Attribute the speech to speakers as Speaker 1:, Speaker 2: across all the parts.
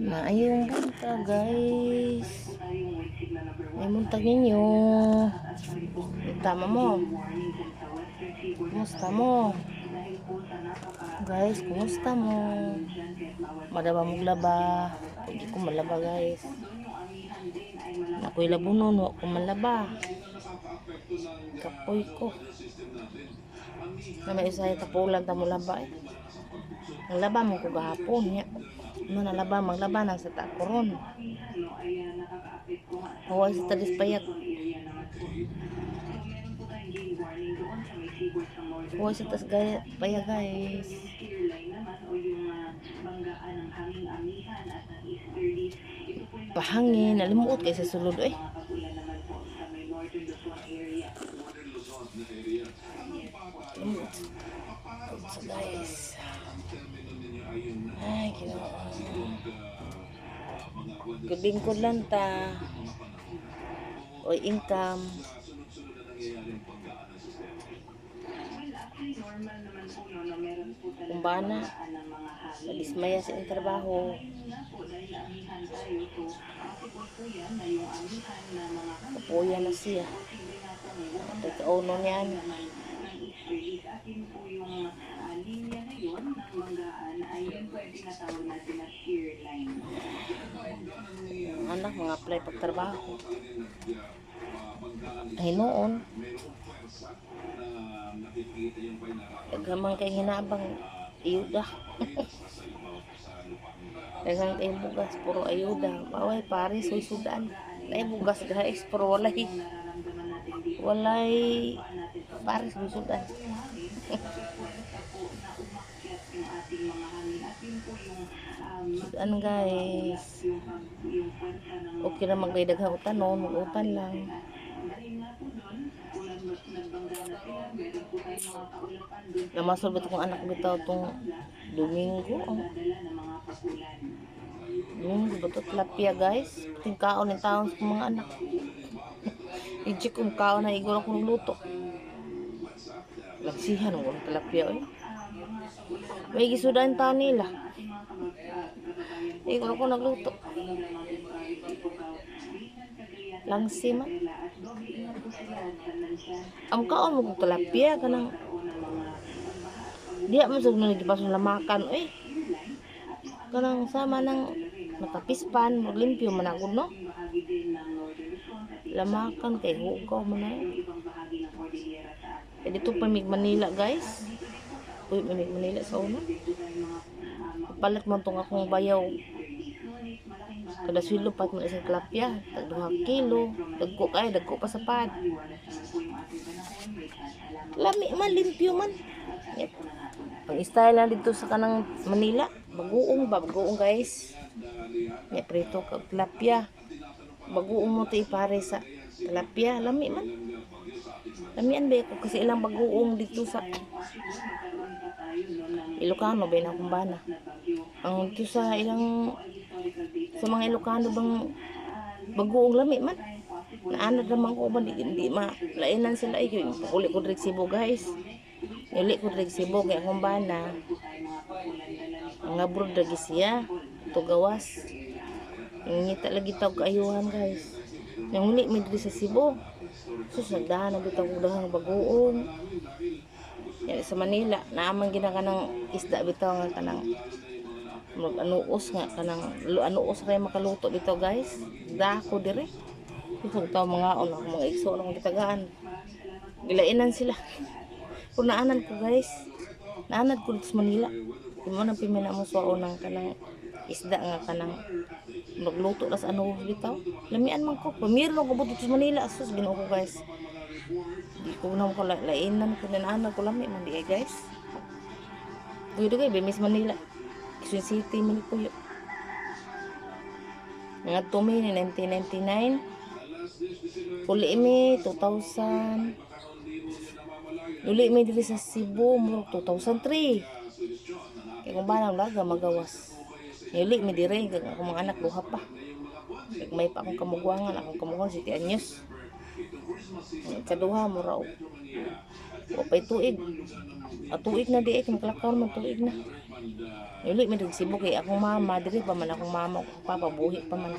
Speaker 1: Maayong bunta guys. Ay muntag ninyo. Tama mo. Kumusta mo? Guys, kumusta mo? Madaba mong laba. Hindi ko malaba guys. Ako'y labunon, wak ko malaba. Kapoy ko. Na may isa tapulan ta mo laba eh. Ang laba mo ko gahapon niya. Ano na laba, maglaba na sa takoron. Huwag sa tadis payag. Huwag sa tas payag guys. Pahangin, nalimuot kayo sa sulod eh. Limuot. So guys. Ay, ginawa. Gabingkod lang ta. O income. Kumbana. Nadismaya sa trabaho. Kapuya na siya. At kauno niyan. Anak, mga apply pagtrabaho. Ay noon. Gamang kay hinabang ayuda. Dagang kay bugas, puro ayuda. Baway pare, susudan. Nay bugas guys, puro walay pare, susudan. Sudan guys. Okay na magdaydaghang utanon, mag-utan lang. Namasol ba itong anak bitaw itong Domingo? Domingo ba ito? Tilapia guys. Ting kaon ng taon sa mga anak. Ijik kong kaon na igor akong luto. Lagsihan ng tilapia eh. May gisudan taon nila. Igor ako nagluto. Langsi man. Ang kaon mo kong tilapia kanang diya man sug nagipasong lamakan eh. Kanang sama ng matapispan, maglimpyo man ako no. Lamakan kay hugaw man ay. Kaya dito pa mig Manila guys. Uy, mig Manila sa una. Palit man tong akong bayaw. Kada swilo pat mo isang tilapia, tag 2 kilo, dagko pa sa pad. Lami man, limpyo man. Yep. Ang style lang dito sa kanang Manila, bagoong guys. Yep, prito kag tilapia. Bagoong mo ti pare sa tilapia, lami man. Lamian ba ko kasi ilang bagoong dito sa Ilocano ba na kumbana. Ang dito sa ilang sa mga Ilocano bang bagoong lami man. Naanad naman ko ba di malainan sila ay uli ko direk Cebu guys. Uli ko direk Cebu kay akong bana. Ang abroad lagi siya to gawas. Ngita lagi tawag kaayuhan guys. Yang uli mi diri sa Cebu. Susagdahan na bitaw ko dahang bagoong. Yan sa Manila naamang ginakanang isda bitaw nga kanang mag-anuos nga kanang anuos kay makaluto dito guys. Dako dire. Isang tao mga mga igso ng gitagaan. Gilainan sila. Kung naanan ko guys. Naanad ko dito sa Manila. Di mo nang pimina mo suwao ng kanang isda nga kanang magluto las ano bitaw. Lamian man ko. Pamiro ko dito sa Manila. Asus ginoo ko guys. Di ko na ko lainan ko naanan ko lami man di guys. Dito kay Bemis Manila. Quezon City man ko yo. Nga tumi ni 1999. Uli mi 2000. Uli mi diri sa Cebu mo 2003. Kaya kung ba nang laga magawas. Uli mi diri kag ako mga anak duha pa. Kag may pa akong kamugwangan, akong kamugwangan si Tianyos. Kaduha mo raw. O pa'y tuig. Tuig na di kay makalakaw man tuig na. Uli mi dag Cebu kay akong mama diri pa man akong mama ug papa buhi pa man.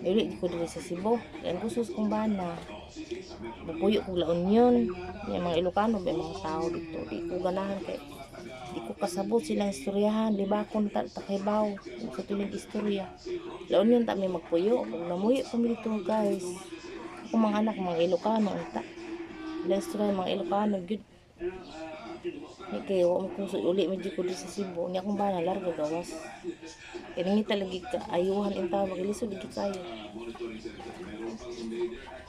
Speaker 1: Uli di ko diri sa Cebu. Kaya gusto kong bana. Bupuyo kong La Union. Yung mga Ilocano may mga tao dito. Di ko ganahan kay di ko kasabot silang istoryahan. Libakon takibaw sa tulig istorya. La Union ta may magpuyo. Kung namuyo kami dito guys. Ako mga anak mga Ilocano unta. Ilang istorya mga Ilocano gyud. Kaya wa mo kung uli medyo ko di sa Cebu. Niya akong bana larga gawas. Kaya nangita lagi ka ayuhan in tawag. Ilisod lagi kayo.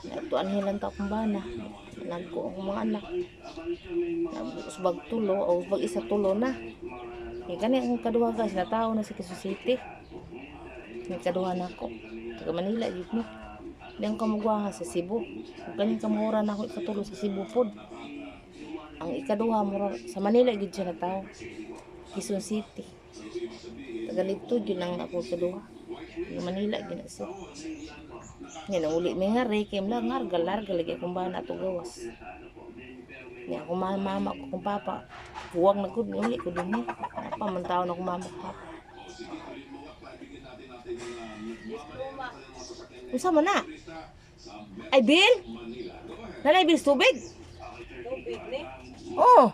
Speaker 1: Natuan hilang ta akong bana. Nagko akong mga anak. Usbag tulo o usbag isa tulo na. Kaya kani akong kaduha guys. Natao na sa Quezon City. May kaduha na ako. Taga Manila yun mo. Hindi ang kamugwaha sa Cebu. Kanyang kamura na ako ikatulo sa Cebu pod. Ang ikaduha mura sa Manila gid siya nataw. Quezon City. Tagalito yun ang ako ikaduha. Yung Manila gid na siya. Yan ang uli may nga kay lang larga lagi akong bana ato gawas. Yan akong mama akong papa. Huwag na gud uli ko din eh. Apa man taon akong mama ak papa. Unsa man na? Ay Bill? Nanay Bill tubig?
Speaker 2: Tubig ni.
Speaker 1: Oh.